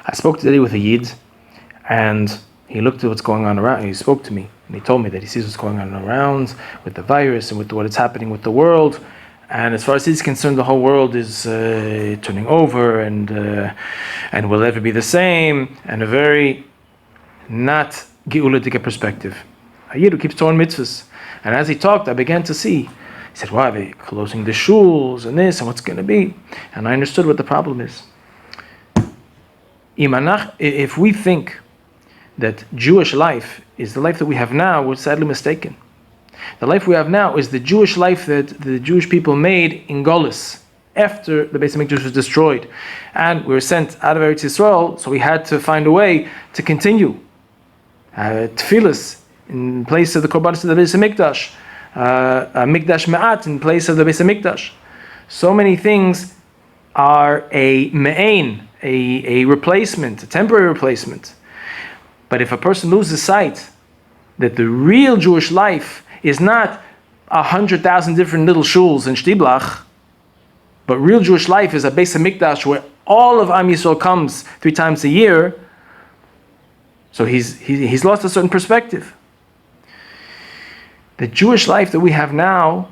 I spoke today with a Yid, and he looked at what's going on around, and he spoke to me, and he told me that he sees what's going on around with the virus and with what is happening with the world. And as far as he's concerned, the whole world is turning over, and will ever be the same, and a very not geulatic perspective. A Yid who keeps Torah and mitzvahs. And as he talked, I began to see. He said, "Why are they closing the shuls and this and what's going to be?" And I understood what the problem is. If we think that Jewish life is the life that we have now, we're sadly mistaken. The life we have now is the Jewish life that the Jewish people made in Golus, after the Beis Hamikdash was destroyed. And we were sent out of Eretz Yisrael, so we had to find a way to continue. Tefillas in place of the Korbanos of the Beis Hamikdash, Mikdash Me'at in place of the Beis Hamikdash. So many things are a me'ain, a replacement, a temporary replacement. But if a person loses sight that the real Jewish life is not 100,000 different little shuls in Shtiblach, but real Jewish life is a Beis Hamikdash where all of Am Yisrael comes 3 times a year, so he's lost a certain perspective. The Jewish life that we have now,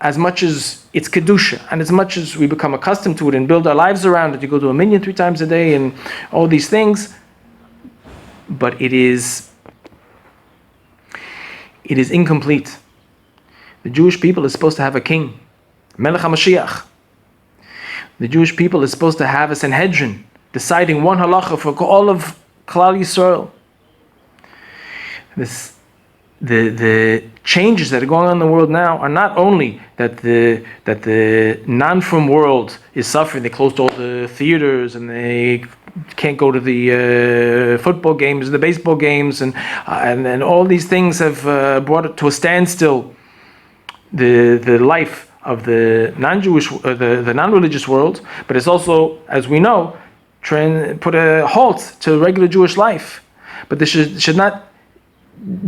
as much as it's Kedusha, and as much as we become accustomed to it and build our lives around it, you go to a minyan 3 times a day and all these things, but it is incomplete. The Jewish people is supposed to have a king, Melech HaMashiach. The Jewish people is supposed to have a Sanhedrin, deciding one halacha for all of Klal Yisrael. The changes that are going on in the world now are not only that the non-frum world is suffering. They closed all the theaters and they can't go to the football games and the baseball games, and all these things have brought it to a standstill. The life of the non-Jewish, the non-religious world, but it's also, as we know, put a halt to regular Jewish life. But this should not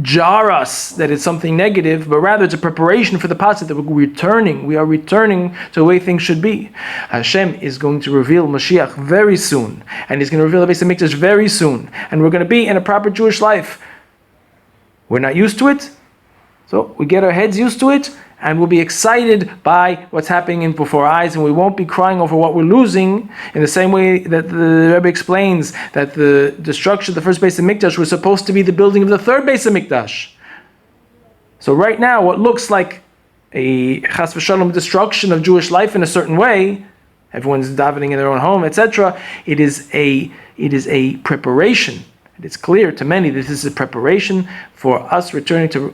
jar us that it's something negative, but rather it's a preparation for the passage that we are returning to the way things should be. Hashem is going to reveal Mashiach very soon, and He's going to reveal the Beis Hamikdash very soon, and we're going to be in a proper Jewish life. We're not used to it, so we get our heads used to it, and we'll be excited by what's happening before our eyes, and we won't be crying over what we're losing, in the same way that the Rebbe explains that the destruction of the first Beis Hamikdash was supposed to be the building of the third Beis Hamikdash. So right now, what looks like a chas v'shalom destruction of Jewish life in a certain way, everyone's davening in their own home, etc., it is a preparation. And it's clear to many that this is a preparation for us returning to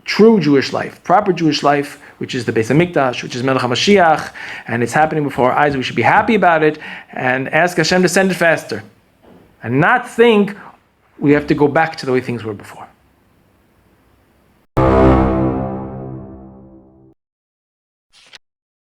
true Jewish life, proper Jewish life, which is the Beis Hamikdash, which is Melech HaMashiach, and it's happening before our eyes. We should be happy about it and ask Hashem to send it faster, and not think we have to go back to the way things were before.